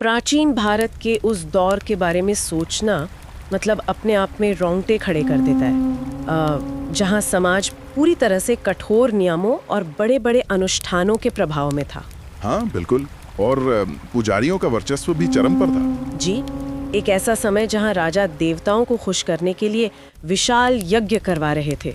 प्राचीन भारत के उस दौर के बारे में सोचना मतलब अपने आप में रोंगटे खड़े कर देता है, जहाँ समाज पूरी तरह से कठोर नियमों और बड़े बड़े अनुष्ठानों के प्रभाव में था। हाँ बिल्कुल, और पुजारियों का वर्चस्व भी चरम पर था। जी, एक ऐसा समय जहाँ राजा देवताओं को खुश करने के लिए विशाल यज्ञ करवा रहे थे,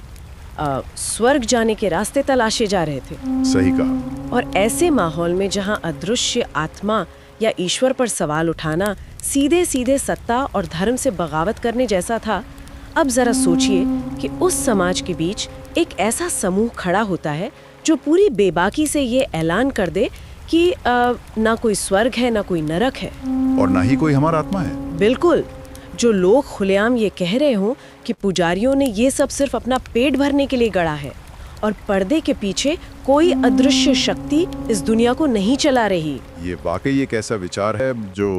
स्वर्ग जाने के रास्ते तलाशे जा रहे थे। सही कहा। और ऐसे माहौल में जहाँ अदृश्य आत्मा या ईश्वर पर सवाल उठाना सीधे सीधे सत्ता और धर्म से बगावत करने जैसा था, अब जरा सोचिए कि उस समाज के बीच एक ऐसा समूह खड़ा होता है जो पूरी बेबाकी से ये ऐलान कर दे कि ना कोई स्वर्ग है, ना कोई नरक है, और ना ही कोई हमारा आत्मा है। बिल्कुल। जो लोग खुलेआम ये कह रहे हों कि पुजारियों ने ये सब सिर्फ अपना पेट भरने के लिए गढ़ा है और पर्दे के पीछे कोई अदृश्य शक्ति इस दुनिया को नहीं चला रही। ये वाकई एक ऐसा विचार है जो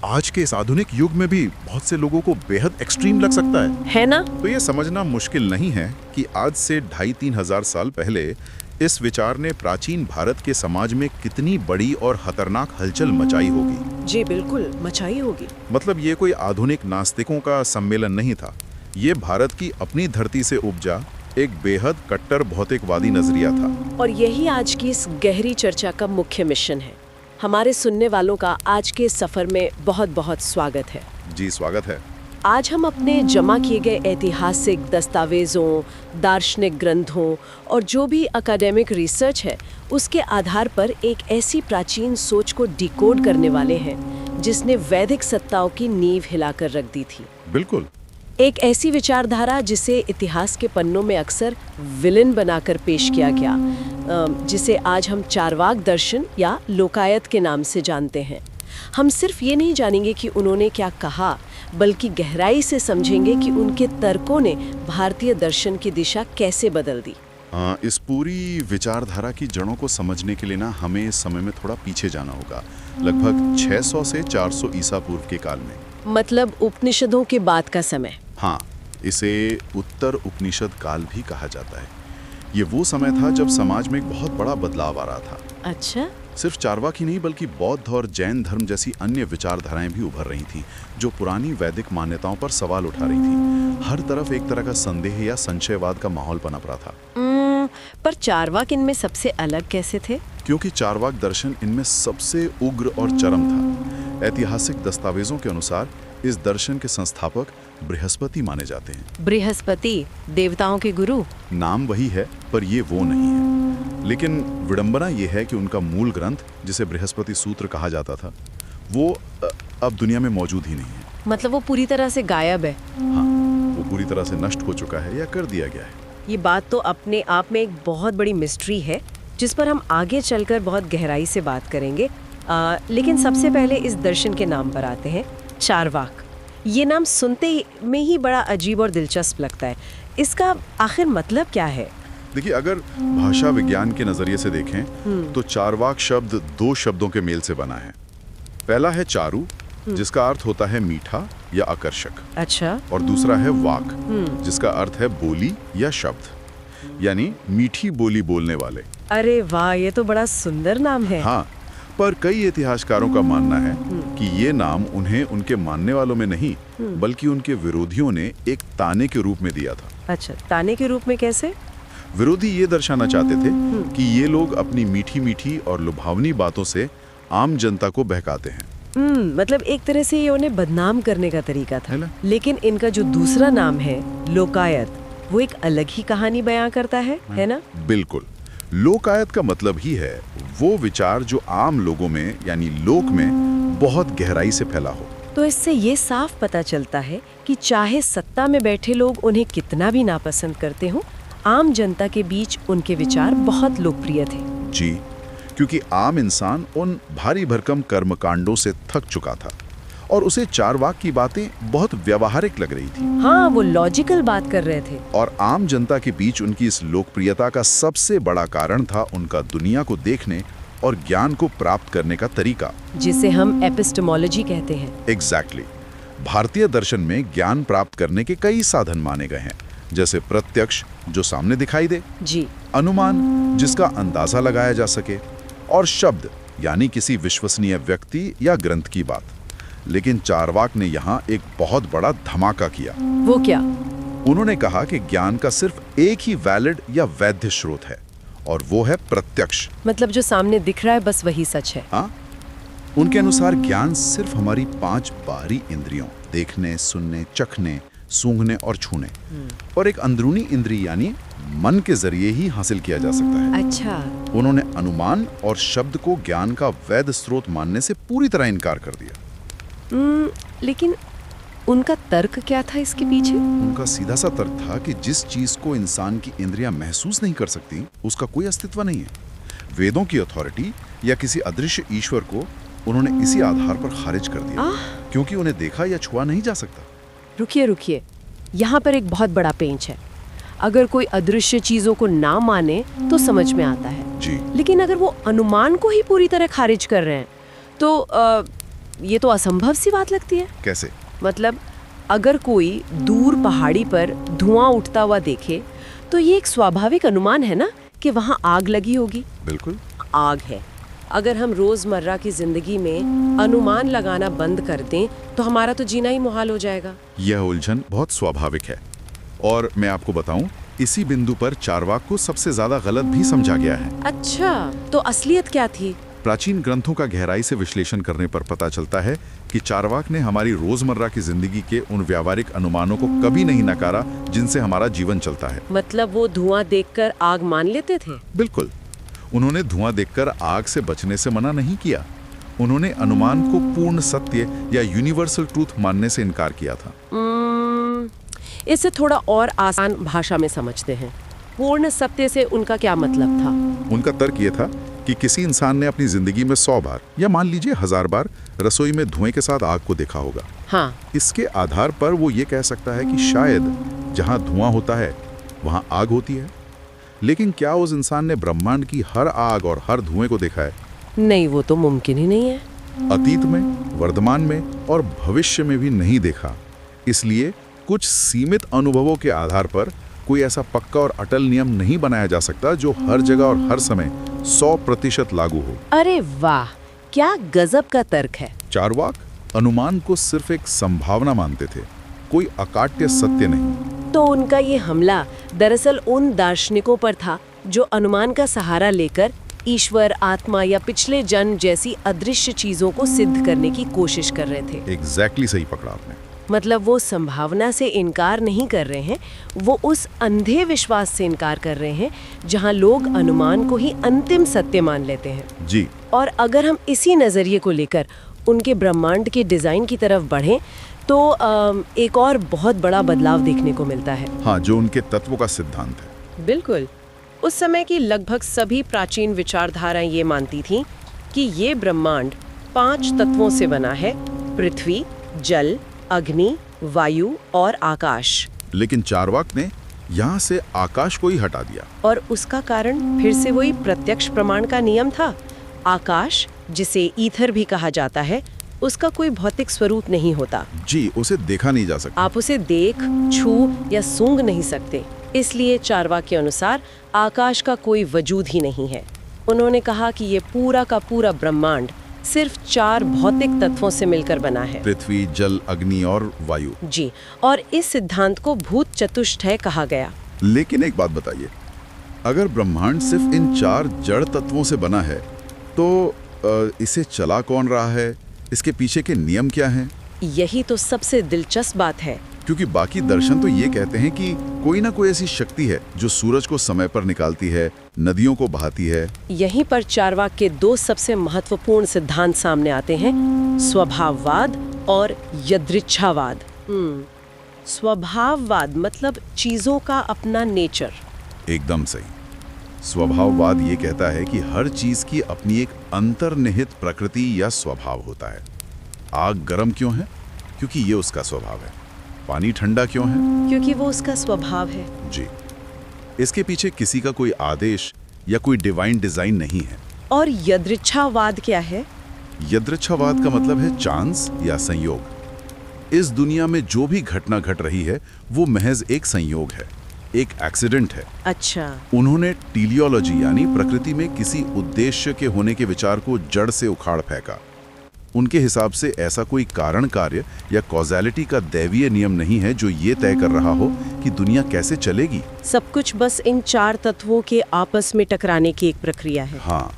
आज के इस आधुनिक युग में भी बहुत से लोगों को बेहद एक्सट्रीम लग सकता है ना? तो ये समझना मुश्किल नहीं है कि आज से 2,500-3 हजार साल पहले इस विचार ने प्राचीन भारत के समाज में कितनी बड़ी और खतरनाक हलचल मचाई होगी। जी बिल्कुल, मचाई होगी। मतलब ये कोई आधुनिक नास्तिकों का सम्मेलन नहीं था, ये भारत की अपनी धरती से उपजा एक बेहद कट्टर भौतिकवादी नजरिया था। और यही आज की इस गहरी चर्चा का मुख्य मिशन है। हमारे सुनने वालों का आज के सफर में बहुत बहुत स्वागत है। जी स्वागत है। आज हम अपने जमा किए गए ऐतिहासिक दस्तावेजों, दार्शनिक ग्रंथों और जो भी एकेडमिक रिसर्च है उसके आधार पर एक ऐसी प्राचीन सोच को डिकोड करने वाले हैं जिसने वैदिक सत्ताओं की नींव हिलाकर रख दी थी। बिल्कुल। एक ऐसी विचारधारा जिसे इतिहास के पन्नों में अक्सर विलेन बनाकर पेश किया गया, जिसे आज हम चारवाक दर्शन या लोकायत के नाम से जानते हैं। हम सिर्फ ये नहीं जानेंगे कि उन्होंने क्या कहा, बल्कि गहराई से समझेंगे कि उनके तर्कों ने भारतीय दर्शन की दिशा कैसे बदल दी। इस पूरी विचारधारा की जड़ों को समझने के लिए ना हमें इस समय में थोड़ा पीछे जाना होगा, लगभग 600 से 400 ईसा पूर्व के काल में। मतलब उपनिषदों के बाद का समय। हाँ, इसे उत्तर उपनिषद काल भी कहा जाता है। ये वो समय था जब समाज में एक बहुत बड़ा बदलाव आ रहा था। अच्छा। सिर्फ चारवाक ही नहीं बल्कि बौद्ध और जैन धर्म जैसी अन्य विचारधाराएं भी उभर रही थीं, जो पुरानी वैदिक मान्यताओं पर सवाल उठा रही थीं। हर तरफ एक तरह का संदेह या संशयवाद का माहौल पनप रहा था। पर चारवाक इनमें सबसे अलग कैसे थे? क्योंकि चारवाक दर्शन इनमें सबसे उग्र और चरम था। ऐतिहासिक दस्तावेजों के अनुसार इस दर्शन के संस्थापक बृहस्पति माने जाते हैं। बृहस्पति, देवताओं के गुरु? नाम वही है पर ये वो नहीं है। लेकिन विडंबना ये है कि उनका मूल ग्रंथ, जिसे बृहस्पति सूत्र कहा जाता था, वो अब दुनिया में मौजूद ही नहीं है। मतलब वो पूरी तरह से गायब है? हाँ, वो पूरी तरह से नष्ट हो चुका है या कर दिया गया है। ये बात तो अपने आप में एक बहुत बड़ी मिस्ट्री है जिस पर हम आगे चलकर बहुत गहराई से बात करेंगे। लेकिन सबसे पहले इस दर्शन के नाम पर आते हैं, चारवाक। ये नाम सुनते में ही बड़ा अजीब और दिलचस्प लगता है। इसका आखिर मतलब क्या है? देखिए, अगर भाषा विज्ञान के नजरिए से देखें तो चारवाक शब्द 2 शब्दों के मेल से बना है। पहला है चारु, जिसका अर्थ होता है मीठा या आकर्षक। अच्छा। और दूसरा है वाक, जिसका अर्थ है बोली या शब्द, यानी मीठी बोली बोलने वाले। अरे वाह, ये तो बड़ा सुंदर नाम है। हाँ, पर कई इतिहासकारों का मानना है कि ये नाम उन्हें उनके मानने वालों में नहीं बल्कि उनके विरोधियों ने एक ताने के रूप में दिया था। अच्छा, ताने के रूप में कैसे? विरोधी ये दर्शाना चाहते थे कि ये लोग अपनी मीठी मीठी और लुभावनी बातों से आम जनता को बहकाते हैं। मतलब एक तरह से ये उन्हें बदनाम करने का तरीका था। लेकिन इनका जो दूसरा नाम है, लोकायत, वो एक अलग ही कहानी बयां करता है ना? बिल्कुल। लोकायत का मतलब ही है वो विचार जो आम लोगों में यानी लोक में बहुत गहराई से फैला हो। तो इससे ये साफ पता चलता है कि चाहे सत्ता में बैठे लोग उन्हें कितना भी नापसंद करते हों, आम जनता के बीच उनके विचार बहुत लोकप्रिय थे। जी, क्योंकि आम इंसान उन भारी भरकम कर्मकांडों से थक चुका था और उसे चारवाक की बातें बहुत व्यावहारिक लग रही थी। हाँ, वो लॉजिकल बात कर रहे थे। और आम जनता के बीच उनकी इस लोकप्रियता का सबसे बड़ा कारण था उनका दुनिया को देखने और ज्ञान को प्राप्त करने का तरीका, जिसे हम एपिस्टेमोलॉजी कहते हैं। एग्जैक्टली। भारतीय दर्शन में ज्ञान प्राप्त करने के कई साधन माने गए हैं, जैसे प्रत्यक्ष, जो सामने दिखाई दे, जी, अनुमान, जिसका अंदाजा लगाया जा सके, और शब्द, यानी किसी विश्वसनीय व्यक्ति या ग्रंथ की बात। लेकिन चारवाक ने यहाँ एक बहुत बड़ा धमाका किया। वो क्या? उन्होंने कहा कि ज्ञान का सिर्फ एक ही वैलिड या वैध स्रोत है, और वो है प्रत्यक्ष। मतलब जो सामने दिख रहा है बस वही सच है। हाँ, उनके अनुसार ज्ञान सिर्फ हमारी 5 बाहरी इंद्रियों, देखने, सुनने, चखने, सूंघने और छूने, और एक अंदरूनी इंद्रिय यानी मन के जरिए ही हासिल किया जा सकता है। अच्छा। उन्होंने अनुमान और शब्द को ज्ञान का वैध स्रोत मानने से पूरी तरह इनकार कर दिया। लेकिन उनका तर्क क्या था इसके पीछे? उनका सीधा सा तर्क था कि जिस चीज को इंसान की इंद्रियां महसूस नहीं कर सकती, उसका कोई अस्तित्व नहीं है। वेदों की अथॉरिटी या किसी अदृश्य ईश्वर को उन्होंने इसी आधार पर खारिज कर दिया, क्योंकि उन्हें देखा या छुआ नहीं जा सकता। रुकिए, यहाँ पर एक बहुत बड़ा पेंच है। अगर कोई अदृश्य चीजों को ना माने तो समझ में आता है जी, लेकिन अगर वो अनुमान को ही पूरी तरह खारिज कर रहे हैं तो ये तो असंभव सी बात लगती है। कैसे? मतलब अगर कोई दूर पहाड़ी पर धुआं उठता हुआ देखे तो ये एक स्वाभाविक अनुमान है ना कि वहाँ आग लगी होगी। बिल्कुल आग है। अगर हम रोजमर्रा की जिंदगी में अनुमान लगाना बंद कर दें तो हमारा तो जीना ही मुहाल हो जाएगा। यह उलझन बहुत स्वाभाविक है, और मैं आपको बताऊं, इसी बिंदु पर चारवाक को सबसे ज्यादा गलत भी समझा गया है। अच्छा, तो असलियत क्या थी? प्राचीन ग्रंथों का गहराई से विश्लेषण करने पर पता चलता है कि चारवाक ने हमारी रोजमर्रा की जिंदगी के उन व्यावहारिक अनुमानों को कभी नहीं नकारा जिनसे हमारा जीवन चलता है। मतलब वो धुआं देखकर आग मान लेते थे? बिल्कुल। उन्होंने धुआं देखकर आग से बचने से मना नहीं किया। उन्होंने अनुमान को पूर्ण सत्य या यूनिवर्सल ट्रूथ मानने से इनकार किया था। इसे थोड़ा और आसान भाषा में समझते हैं। पूर्ण सत्य से उनका क्या मतलब था? उनका तर्क ये था कि किसी इंसान ने अपनी जिंदगी में 100 बार या मान लीजिए 1000 बार रसोई में धुएं के साथ आग को देखा होगा। हाँ। इसके आधार पर वो ये कह सकता है कि शायद जहां धुआं होता है वहां आग होती है। लेकिन क्या उस इंसान ने ब्रह्मांड की हर आग और हर धुएं को देखा है? नहीं, वो तो मुमकिन ही नहीं है। अतीत में, वर्तमान में और भविष्य में भी नहीं देखा। इसलिए कुछ सीमित अनुभवों के आधार पर कोई ऐसा पक्का और अटल नियम नहीं बनाया जा सकता जो हर जगह और हर समय 100% लागू हो। अरे वाह, क्या गजब का तर्क है। चारवाक अनुमान को सिर्फ एक संभावना मानते थे, कोई अकाट्य सत्य नहीं। तो उनका ये हमला दरअसल उन दार्शनिकों पर था जो अनुमान का सहारा लेकर ईश्वर, आत्मा या पिछले जन्म जैसी अदृश्य चीजों को सिद्ध करने की कोशिश कर रहे थे। एग्जैक्टली सही पकड़ा आपने। मतलब वो संभावना से इनकार नहीं कर रहे हैं, वो उस अंधे विश्वास से इनकार कर रहे हैं जहां लोग अनुमान को ही अंतिम सत्य मान लेते हैं। जी। और अगर हम इसी नजरिए को लेकर उनके ब्रह्मांड के डिजाइन की तरफ बढ़ें तो एक और बहुत बड़ा बदलाव देखने को मिलता है। हाँ, जो उनके तत्वों का सिद्धांत है। बिल्कुल। उस समय की लगभग सभी प्राचीन विचारधाराएं ये मानती थीं कि ये ब्रह्मांड 5 तत्वों से बना है: पृथ्वी, जल, अग्नि, वायु और आकाश। लेकिन चारवाक ने यहाँ से आकाश को ही हटा दिया। और उसका कारण फिर से वही प्रत्यक्ष प्रमाण का नियम था। आकाश, जिसे ईथर भी कहा जाता है, उसका कोई भौतिक स्वरूप नहीं होता। जी, उसे देखा नहीं जा सकता। आप उसे देख, छू या सूंघ नहीं सकते। इसलिए चारवाक के अनुसार आकाश का कोई वजूद ही नहीं है। उन्होंने कहा कि ये पूरा का पूरा ब्रह्मांड सिर्फ 4 भौतिक तत्वों से मिलकर बना है: पृथ्वी, जल, अग्नि और वायु। जी, और इस सिद्धांत को भूत चतुष्टय कहा गया। लेकिन एक बात बताइए, अगर ब्रह्मांड सिर्फ इन 4 जड़ तत्वों से बना है तो इसे चला कौन रहा है? इसके पीछे के नियम क्या हैं? यही तो सबसे दिलचस्प बात है। क्योंकि बाकी दर्शन तो ये कहते हैं कि कोई ना कोई ऐसी शक्ति है जो सूरज को समय पर निकालती है, नदियों को बहाती है। यहीं पर चारवाक के 2 सबसे महत्वपूर्ण सिद्धांत सामने आते हैं: स्वभाववाद और यदृच्छावाद। स्वभाववाद मतलब चीजों का अपना नेचर। एकदम सही। स्वभाववाद ये कहता है कि हर चीज की अपनी एक अंतर्निहित प्रकृति या स्वभाव होता है। आग गर्म क्यों है? क्योंकि ये उसका स्वभाव है। पानी ठंडा क्यों है? क्योंकि वो उसका स्वभाव है। जी। इसके पीछे किसी का कोई आदेश या कोई डिवाइन डिजाइन नहीं है। और यदृच्छावाद क्या है? यदृच्छावाद का मतलब है चांस या संयोग। इस दुनिया में जो भी घटना घट रही है वो महज एक संयोग है। एक एक्सीडेंट है। अच्छा। उन्होंने टीलियोलॉजी यानी प्रकृति में किसी उद्देश्य के होने के विचार को जड़ से उखाड़ फेंका। उनके हिसाब से ऐसा कोई कारण कार्य या कॉज़ैलिटी का दैवीय नियम नहीं है जो ये तय कर रहा हो कि दुनिया कैसे चलेगी। सब कुछ बस इन चार तत्वों के आपस में टकराने की एक प्रक्रिया है। हाँ,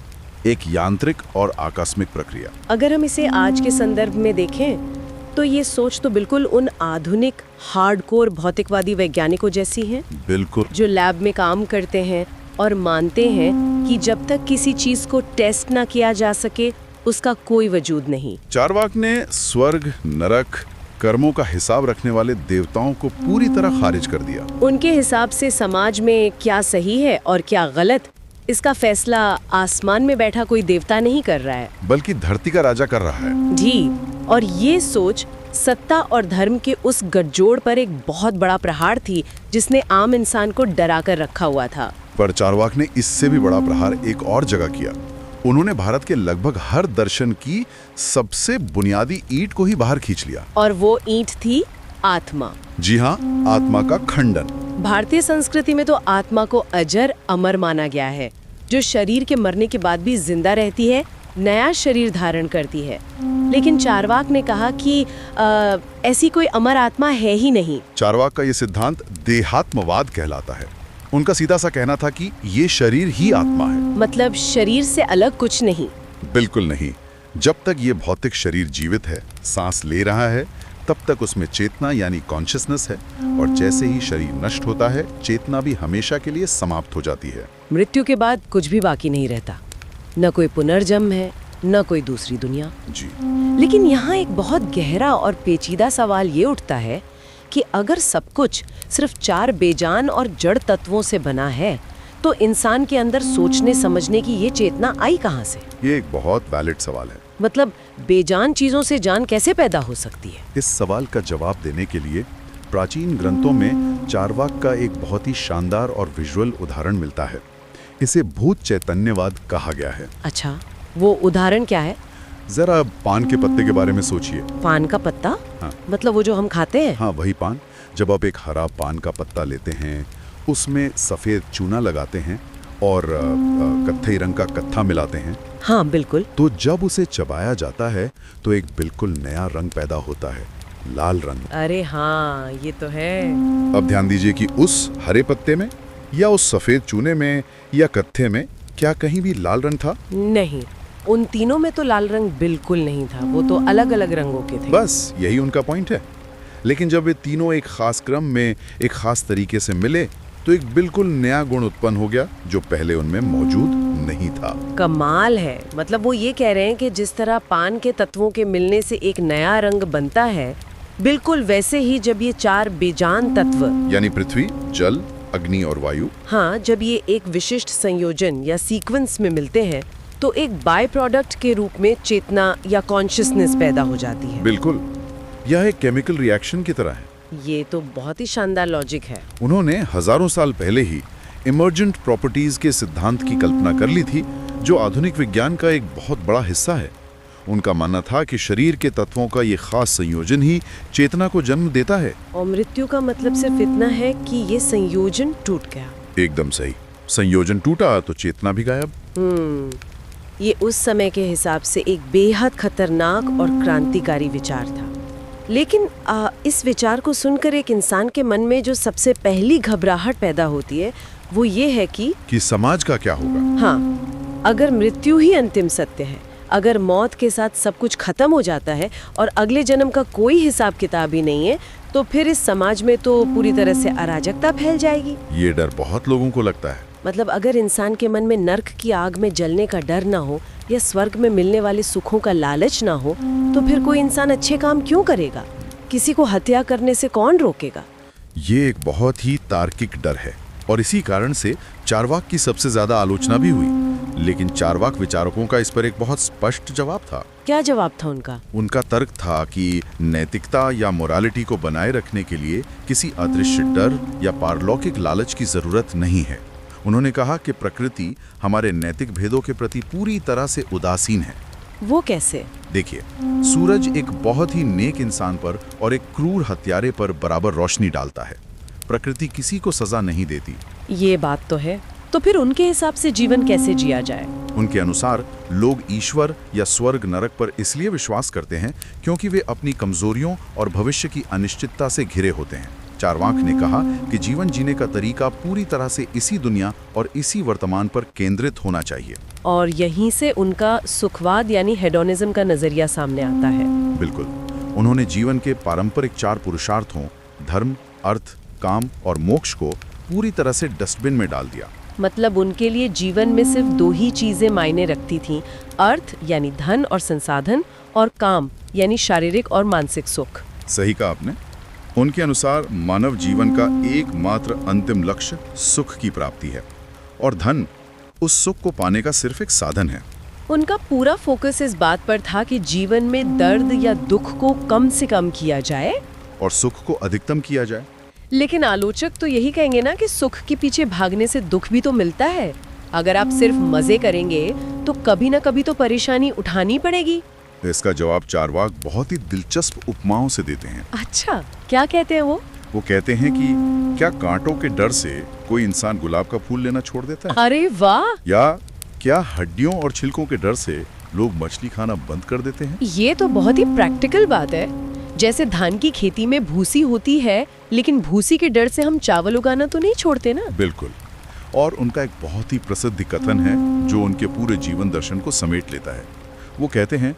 एक यांत्रिक और आकस्मिक प्रक्रिया। अगर हम इसे आज के संदर्भ में देखें तो ये सोच तो बिल्कुल उन आधुनिक हार्डकोर भौतिकवादी वैज्ञानिकों जैसी है, बिल्कुल, जो लैब में काम करते हैं और मानते हैं कि जब तक किसी चीज को टेस्ट ना किया जा सके उसका कोई वजूद नहीं। चारवाक ने स्वर्ग, नरक, कर्मों का हिसाब रखने वाले देवताओं को पूरी तरह खारिज कर दिया। उनके हिसाब से समाज में क्या सही है और क्या गलत, इसका फैसला आसमान में बैठा कोई देवता नहीं कर रहा है, बल्कि धरती का राजा कर रहा है। जी, और ये सोच सत्ता और धर्म के उस गठजोड़ पर एक बहुत बड़ा प्रहार थी जिसने आम इंसान को डरा कर रखा हुआ था। पर चारवाक ने इससे भी बड़ा प्रहार एक और जगह किया। उन्होंने भारत के लगभग हर दर्शन की सबसे बुनियादी ईंट को ही बाहर खींच लिया। और वो ईंट थी आत्मा। जी हाँ, आत्मा का खंडन। भारतीय संस्कृति में तो आत्मा को अजर अमर माना गया है, जो शरीर के मरने के बाद भी जिंदा रहती है, नया शरीर धारण करती है। लेकिन चारवाक ने कहा कि ऐसी कोई अमर आत्मा है ही नहीं। चारवाक का ये सिद्धांत देहात्मवाद कहलाता है। उनका सीधा सा कहना था कि ये शरीर ही आत्मा है, मतलब शरीर से अलग कुछ नहीं। बिल्कुल नहीं। जब तक ये भौतिक शरीर जीवित है, सांस ले रहा है, तब तक उसमें चेतना यानी कॉन्शियसनेस है, और जैसे ही शरीर नष्ट होता है, चेतना भी हमेशा के लिए समाप्त हो जाती है। मृत्यु के बाद कुछ भी बाकी नहीं रहता, न कोई पुनर्जन्म है, न कोई दूसरी दुनिया। जी। लेकिन यहाँ एक बहुत गहरा और पेचीदा सवाल ये उठता है कि अगर सब कुछ सिर्फ चार बेजान और जड़ तत्वों से बना है, तो इंसान के अंदर सोचने समझने की ये चेतना आई कहाँ से? ये एक बहुत वैलिड सवाल है। मतलब बेजान चीजों से जान कैसे पैदा हो सकती है? इस सवाल का जवाब देने के लिए प्राचीन ग्रंथों में चारवाक का एक बहुत ही शानदार और विजुअल उदाहरण मिलता है। इसे भूत चैतन्यवाद कहा गया है। अच्छा, वो उदाहरण क्या है? जरा पान के पत्ते के बारे में सोचिए। पान का पत्ता? हाँ। मतलब वो जो हम खाते हैं? हाँ, वही पान। जब आप एक हरा पान का पत्ता लेते हैं, उसमें सफ़ेद चूना लगाते हैं और कत्थई रंग का कत्था मिलाते हैं। हाँ, बिल्कुल। तो जब उसे चबाया जाता है तो एक बिल्कुल नया रंग पैदा होता है, लाल रंग। अरे हाँ, ये तो है। अब ध्यान दीजिए कि उस हरे पत्ते में या उस सफ़ेद चूने में या कत्थे में क्या कहीं भी लाल रंग था? नहीं, उन तीनों में तो लाल रंग बिल्कुल नहीं था। वो तो अलग अलग रंगों के थे। बस यही उनका पॉइंट है। लेकिन जब वे तीनों एक खास क्रम में एक खास तरीके से मिले तो एक बिल्कुल नया गुण उत्पन्न हो गया जो पहले उनमें मौजूद नहीं था। कमाल है। मतलब वो ये कह रहे हैं कि जिस तरह पान के तत्वों के मिलने से एक नया रंग बनता है, बिल्कुल वैसे ही जब ये चार बेजान तत्व यानी पृथ्वी, जल, अग्नि और वायु, हाँ, जब ये एक विशिष्ट संयोजन या सीक्वेंस में मिलते हैं तो एक बाय प्रोडक्ट के रूप में चेतना या कॉन्शियसनेस पैदा हो जाती है। बिल्कुल, यह एक केमिकल रिएक्शन की तरह है। ये तो बहुत ही शानदार लॉजिक है। उन्होंने हजारों साल पहले ही इमर्जेंट प्रॉपर्टीज के सिद्धांत की कल्पना कर ली थी, जो आधुनिक विज्ञान का एक बहुत बड़ा हिस्सा है। उनका मानना था कि शरीर के तत्वों का ये खास संयोजन ही चेतना को जन्म देता है। और मृत्यु का मतलब सिर्फ इतना है कि ये संयोजन टूट गया। एकदम सही। संयोजन टूटा तो चेतना भी गायब। ये उस समय के हिसाब से एक बेहद खतरनाक और क्रांतिकारी विचार था। लेकिन इस विचार को सुनकर एक इंसान के मन में जो सबसे पहली घबराहट पैदा होती है वो ये है कि समाज का क्या होगा। हाँ, अगर मृत्यु ही अंतिम सत्य है, अगर मौत के साथ सब कुछ खत्म हो जाता है और अगले जन्म का कोई हिसाब किताब ही नहीं है, तो फिर इस समाज में तो पूरी तरह से अराजकता फैल जाएगी। ये डर बहुत लोगों को लगता है। मतलब अगर इंसान के मन में नर्क की आग में जलने का डर ना हो या स्वर्ग में मिलने वाले सुखों का लालच ना हो, तो फिर कोई इंसान अच्छे काम क्यों करेगा? किसी को हत्या करने से कौन रोकेगा? ये एक बहुत ही तार्किक डर है और इसी कारण से चारवाक की सबसे ज्यादा आलोचना भी हुई। लेकिन चारवाक विचारकों का इस पर एक बहुत स्पष्ट जवाब था। क्या जवाब था उनका? उनका तर्क था कि नैतिकता या मोरालिटी को बनाए रखने के लिए किसी अदृश्य डर या पारलौकिक लालच की जरूरत नहीं है। उन्होंने कहा कि प्रकृति हमारे नैतिक भेदों के प्रति पूरी तरह से उदासीन है। वो कैसे? देखिए, सूरज एक बहुत ही नेक इंसान पर और एक क्रूर हत्यारे पर बराबर रोशनी डालता है। प्रकृति किसी को सजा नहीं देती। ये बात तो है। तो फिर उनके हिसाब से जीवन कैसे जिया जाए? उनके अनुसार लोग ईश्वर या स्वर्ग नरक पर इसलिए विश्वास करते हैं क्योंकि वे अपनी कमजोरियों और भविष्य की अनिश्चितता से घिरे होते हैं। चारवाक ने कहा कि जीवन जीने का तरीका पूरी तरह से इसी दुनिया और इसी वर्तमान पर केंद्रित होना चाहिए। और यहीं से उनका सुखवाद यानी हेडोनिज्म का नजरिया सामने आता है। बिल्कुल। उन्होंने जीवन के पारंपरिक 4 पुरुषार्थों धर्म, अर्थ, काम और मोक्ष को पूरी तरह से डस्टबिन में डाल दिया। मतलब उनके लिए जीवन में सिर्फ 2 ही चीजें मायने रखती थीं, अर्थ यानी धन और संसाधन, और काम यानी शारीरिक और मानसिक सुख। सही कहा आपने। उनके अनुसार मानव जीवन का एकमात्र अंतिम लक्ष्य सुख की प्राप्ति है और धन उस सुख को पाने का सिर्फ एक साधन है। उनका पूरा फोकस इस बात पर था कि जीवन में दर्द या दुख को कम से कम किया जाए और सुख को अधिकतम किया जाए। लेकिन आलोचक तो यही कहेंगे ना कि सुख के पीछे भागने से दुख भी तो मिलता है। अगर आप सिर्फ मजे करेंगे तो कभी ना कभी तो परेशानी उठानी पड़ेगी। इसका जवाब चारवाक बहुत ही दिलचस्प उपमाओं से देते हैं। अच्छा, क्या कहते हैं वो? वो कहते हैं कि क्या कांटों के डर से कोई इंसान गुलाब का फूल लेना छोड़ देता है? अरे वाह! या क्या हड्डियों और छिलकों के डर से लोग मछली खाना बंद कर देते हैं? ये तो बहुत ही प्रैक्टिकल बात है। जैसे धान की खेती में भूसी होती है, लेकिन भूसी के डर से हम चावल उगाना तो नहीं छोड़ते ना। बिल्कुल। और उनका एक बहुत ही प्रसिद्ध कथन है जो उनके पूरे जीवन दर्शन को समेट लेता है। वो कहते हैं,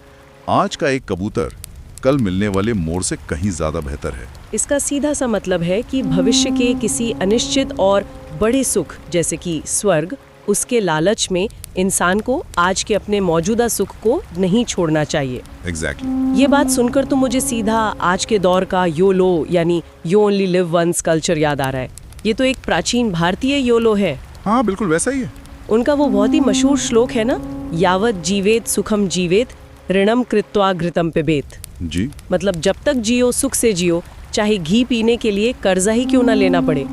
आज का एक कबूतर कल मिलने वाले मोर से कहीं ज्यादा बेहतर है। इसका सीधा सा मतलब है कि भविष्य के किसी अनिश्चित और बड़े सुख जैसे कि स्वर्ग, उसके लालच में इंसान को आज के अपने मौजूदा सुख को नहीं छोड़ना चाहिए। एग्जैक्टली। ये बात सुनकर तो मुझे सीधा आज के दौर का योलो यानी you only live once culture याद आ रहा है। ये तो एक प्राचीन भारतीय योलो है। हाँ, बिल्कुल वैसा ही है। उनका वो बहुत ही मशहूर श्लोक है ना, यावत जीवेत सुखम जीवेत ऋणम कृत्वा घृतम पिबेत। जी। मतलब जब तक जियो सुख से जियो, चाहे घी पीने के लिए कर्जा ही क्यों ना लेना पड़े,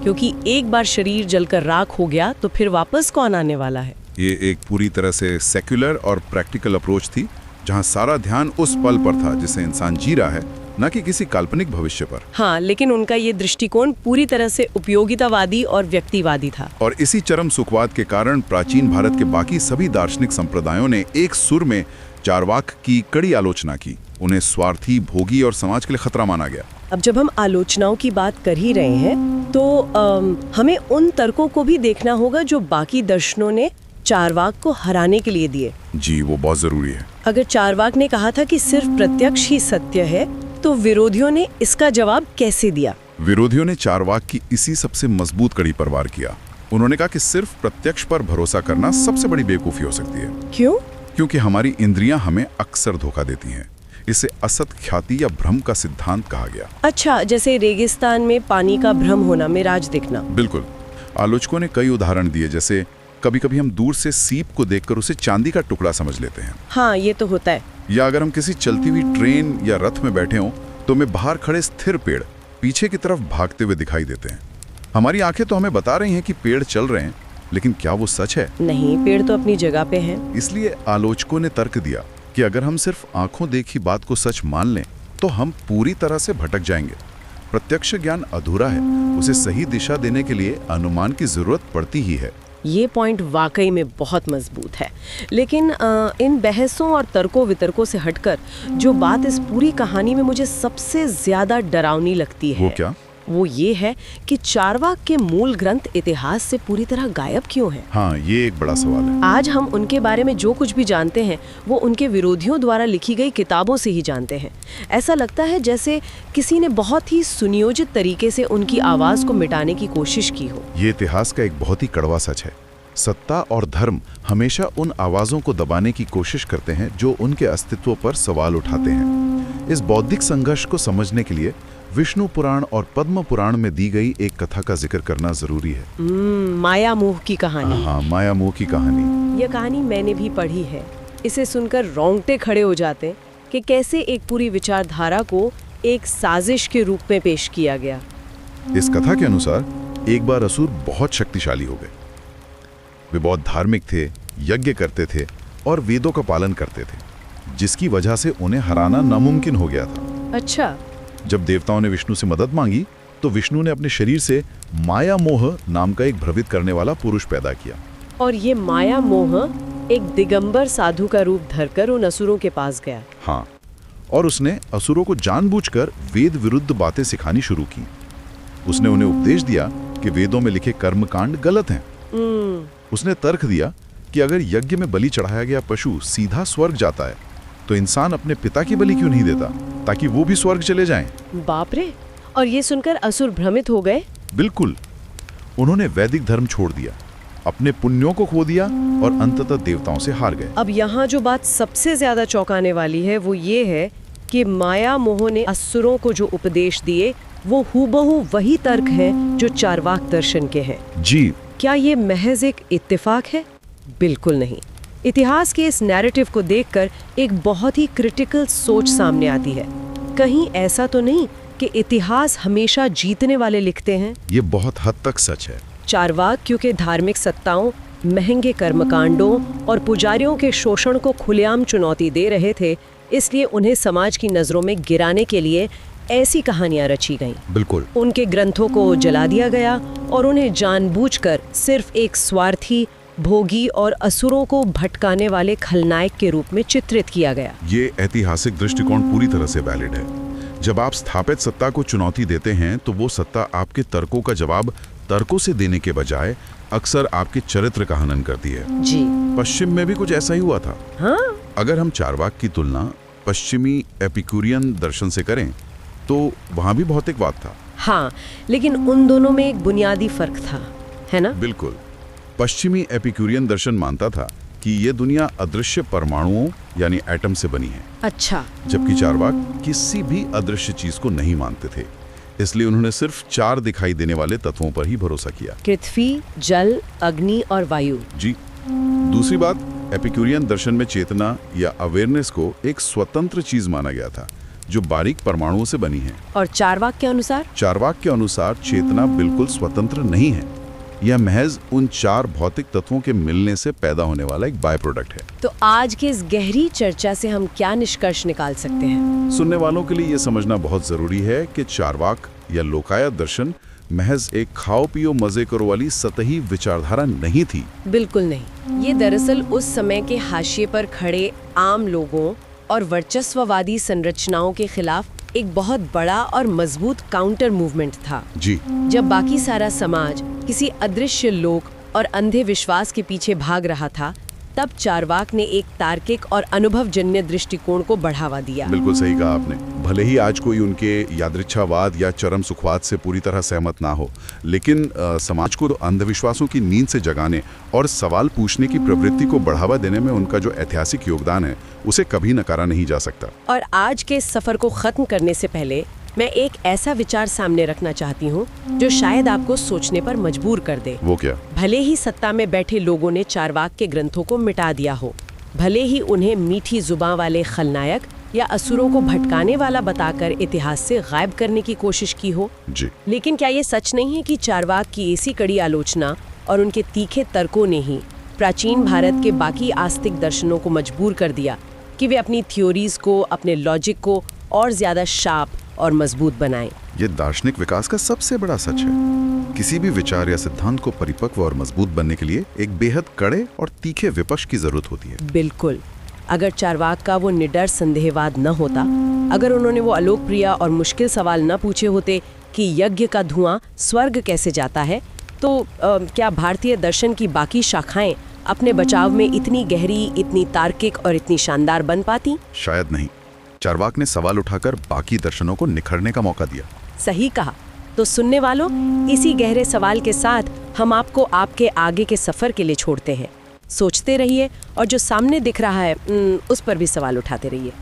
क्योंकि एक बार शरीर जलकर राख हो गया तो फिर वापस कौन आने वाला है। ये एक पूरी तरह से सेक्युलर और प्रैक्टिकल अप्रोच थी, जहाँ सारा ध्यान उस पल पर था जिसे इंसान जी रहा है, न कि किसी काल्पनिक भविष्य पर। हाँ, लेकिन उनका ये दृष्टिकोण पूरी तरह से उपयोगितावादी और व्यक्तिवादी था। और इसी चरम सुखवाद के कारण प्राचीन भारत के बाकी सभी दार्शनिक संप्रदायों ने एक सुर में चारवाक की कड़ी आलोचना की। उन्हें स्वार्थी, भोगी और समाज के लिए खतरा माना गया। अब जब हम आलोचनाओं की बात कर ही रहे हैं तो हमें उन तर्कों को भी देखना होगा जो बाकी दर्शनों ने चारवाक को हराने के लिए दिए। जी, वो बहुत जरूरी है। अगर चारवाक ने कहा था कि सिर्फ प्रत्यक्ष ही सत्य है, तो विरोधियों ने इसका जवाब कैसे दिया? विरोधियों ने चारवाक की इसी सबसे मजबूत कड़ी पर वार किया। उन्होंने कहा कि सिर्फ प्रत्यक्ष पर भरोसा करना सबसे बड़ी बेवकूफी हो सकती है। क्यों? क्योंकि हमारी इंद्रियां हमें अक्सर धोखा देती हैं। इसे असत ख्याति या भ्रम का सिद्धांत कहा गया। अच्छा, जैसे रेगिस्तान में पानी का भ्रम होना, मिराज दिखना। बिल्कुल। आलोचकों ने कई उदाहरण दिए, जैसे कभी कभी हम दूर से सीप को देखकर उसे चांदी का टुकड़ा समझ लेते हैं। हाँ, ये तो होता है। या अगर हम किसी चलती हुई ट्रेन या रथ में बैठे हों तो हमें बाहर खड़े स्थिर पेड़ पीछे की तरफ भागते हुए दिखाई देते हैं। हमारी आंखें तो हमें बता रही हैं कि पेड़ चल रहे हैं, लेकिन क्या वो सच है? नहीं, पेड़ तो अपनी जगह पे हैं। इसलिए आलोचकों ने तर्क दिया कि अगर हम सिर्फ आंखों देखी बात को सच मान लें तो हम पूरी तरह से भटक जाएंगे। प्रत्यक्ष ज्ञान अधूरा है, उसे सही दिशा देने के लिए अनुमान की जरूरत पड़ती ही है। ये पॉइंट वाकई में बहुत मजबूत है। लेकिन इन बहसों और तर्कों वितर्कों से हटकर जो बात इस पूरी कहानी में मुझे सबसे ज्यादा डरावनी लगती है, वो क्या? वो ये है कि चारवाक के मूल ग्रंथ इतिहास से पूरी तरह गायब क्यों हैं? हाँ, ये एक बड़ा सवाल है। आज हम उनके बारे में जो कुछ भी जानते हैं वो उनके विरोधियों द्वारा लिखी गई किताबों से ही जानते हैं। ऐसा लगता है जैसे किसी ने बहुत ही सुनियोजित तरीके से उनकी आवाज को मिटाने की कोशिश की हो। ये इतिहास का एक बहुत ही कड़वा सच है। सत्ता और धर्म हमेशा उन आवाजों को दबाने की कोशिश करते हैं जो उनके अस्तित्व पर सवाल उठाते हैं। इस बौद्धिक संघर्ष को समझने के लिए विष्णु पुराण और पद्म पुराण में दी गई एक कथा का जिक्र करना जरूरी है। माया मोह की कहानी। हाँ, माया मोह की कहानी। यह कहानी मैंने भी पढ़ी है। इसे सुनकर रोंगटे खड़े हो जाते हैं कि कैसे एक पूरी विचारधारा को एक साजिश के रूप में पेश किया गया। इस कथा के अनुसार एक बार असुर बहुत शक्तिशाली हो गए। वे बहुत धार्मिक थे, यज्ञ करते थे और वेदों का पालन करते थे, जिसकी वजह से उन्हें हराना नामुमकिन हो गया था। अच्छा। जब देवताओं ने विष्णु से मदद मांगी तो विष्णु ने अपने शरीर से माया मोह नाम का एक भ्रमित करने वाला पुरुष पैदा किया। और ये माया मोह एक दिगंबर साधु का रूप धरकर उन असुरों के पास गया। हाँ, और उसने असुरों को जानबूझकर वेद विरुद्ध बातें सिखानी शुरू की। उसने उन्हें उपदेश दिया कि वेदों में लिखे कर्मकांड गलत हैं। उसने तर्क दिया कि अगर यज्ञ में बलि चढ़ाया गया पशु सीधा स्वर्ग जाता है तो इंसान अपने पिता की बलि क्यों नहीं देता ताकि वो भी स्वर्ग चले जाएं? बाप रे! और ये सुनकर असुर भ्रमित हो गए। बिल्कुल। उन्होंने वैदिक धर्म छोड़ दिया, अपने पुण्यों को खो दिया और अंततः देवताओं से हार गए। अब यहाँ जो बात सबसे ज्यादा चौंकाने वाली है वो ये है कि माया मोह ने असुरों को जो उपदेश दिए वो हूबहू वही तर्क हैं जो चार्वाक दर्शन के हैं। जी। क्या ये महज एक इत्तेफाक है? बिल्कुल नहीं। इतिहास के इस नैरेटिव को देखकर एक बहुत ही क्रिटिकल सोच सामने आती है। कहीं ऐसा तो नहीं कि इतिहास हमेशा जीतने वाले लिखते हैं? ये बहुत हद तक सच है। चार्वाक क्योंकि धार्मिक सत्ताओं, महंगे कर्मकांडों और पुजारियों के शोषण को खुलेआम चुनौती दे रहे थे, इसलिए उन्हें समाज की नजरों में गिराने के लिए ऐसी कहानियां रची गईं। बिल्कुल। उनके ग्रंथों को जला दिया गया और उन्हें जानबूझकर सिर्फ एक स्वार्थी, भोगी और असुरों को भटकाने वाले खलनायक के रूप में चित्रित किया गया। ये ऐतिहासिक दृष्टिकोण पूरी तरह से वैलिड है। जब आप स्थापित सत्ता को चुनौती देते हैं तो वो सत्ता आपके तर्कों का जवाब तर्कों से देने के बजाय अक्सर आपके चरित्र का हनन करती है। जी। पश्चिम में भी कुछ ऐसा ही हुआ था। हाँ? अगर हम चार्वाक की तुलना पश्चिमी एपिक्यूरियन दर्शन से करें तो वहां भी भौतिकवाद था। हाँ, लेकिन उन दोनों में एक बुनियादी फर्क था, है ना? बिल्कुल। पश्चिमी एपिक्यूरियन दर्शन मानता था कि ये दुनिया अदृश्य परमाणुओं यानी एटम से बनी है। अच्छा। जबकि चार्वाक किसी भी अदृश्य चीज को नहीं मानते थे, इसलिए उन्होंने सिर्फ 4 दिखाई देने वाले तत्वों पर ही भरोसा किया। पृथ्वी, जल, अग्नि और वायु। जी। दूसरी बात, एपिक्यूरियन दर्शन में चेतना या अवेयरनेस को एक स्वतंत्र चीज माना गया था जो बारीक परमाणुओं से बनी है। और चार्वाक के अनुसार? चार्वाक के अनुसार चेतना बिल्कुल स्वतंत्र नहीं है। यह महज उन 4 भौतिक तत्वों के मिलने से पैदा होने वाला एक बाय प्रोडक्ट है। तो आज के इस गहरी चर्चा से हम क्या निष्कर्ष निकाल सकते हैं? सुनने वालों के लिए यह समझना बहुत जरूरी है कि चार्वाक या लोकायत दर्शन महज एक खाओ पियो मजे करो वाली सतही विचारधारा नहीं थी। बिल्कुल नहीं। ये दरअसल उस समय के हाशिए पर खड़े आम लोगों और वर्चस्ववादी संरचनाओं के खिलाफ एक बहुत बड़ा और मजबूत काउंटर मूवमेंट था। जी। जब बाकी सारा समाज किसी अदृश्य लोक और अंधे विश्वास के पीछे भाग रहा था, तब चार्वाक ने एक तार्किक और अनुभवजन्य दृष्टिकोण को बढ़ावा दिया। बिल्कुल सही कहा आपने। भले ही आज कोई उनके यादृच्छावाद या चरम सुखवाद से पूरी तरह सहमत ना हो, लेकिन समाज को अंधविश्वासों की नींद से जगाने और सवाल पूछने की प्रवृत्ति को बढ़ावा देने में उनका जो ऐतिहासिक योगदान है उसे कभी नकारा नहीं जा सकता। और आज के इस सफर को खत्म करने से पहले मैं एक ऐसा विचार सामने रखना चाहती हूँ जो शायद आपको सोचने पर मजबूर कर दे। वो क्या? भले ही सत्ता में बैठे लोगों ने चार्वाक के ग्रंथों को मिटा दिया हो, भले ही उन्हें मीठी जुबान वाले खलनायक या असुरों को भटकाने वाला बताकर इतिहास से गायब करने की कोशिश की हो, जी। लेकिन क्या ये सच नहीं है कि चार्वाक की ऐसी कड़ी आलोचना और उनके तीखे तर्कों ने ही प्राचीन भारत के बाकी आस्तिक दर्शनों को मजबूर कर दिया कि वे अपनी थ्योरीज को, अपने लॉजिक को और ज्यादा शार्प और मजबूत बनाएं? ये दार्शनिक विकास का सबसे बड़ा सच है। किसी भी विचार या सिद्धांत को परिपक्व और मजबूत बनने के लिए एक बेहद कड़े और तीखे विपक्ष की जरूरत होती है। बिल्कुल। अगर चार्वाक का वो निडर संदेहवाद न होता, अगर उन्होंने वो अलोकप्रिय और मुश्किल सवाल न पूछे होते कि यज्ञ का धुआं स्वर्ग कैसे जाता है, तो क्या भारतीय दर्शन की बाकी शाखाएं अपने बचाव में इतनी गहरी, इतनी तार्किक और इतनी शानदार बन पाती? शायद नहीं। चार्वाक ने सवाल उठाकर बाकी दर्शनों को निखरने का मौका दिया। सही कहा। तो सुनने वालों, इसी गहरे सवाल के साथ हम आपको आपके आगे के सफर के लिए छोड़ते हैं। सोचते रहिए और जो सामने दिख रहा है उस पर भी सवाल उठाते रहिए।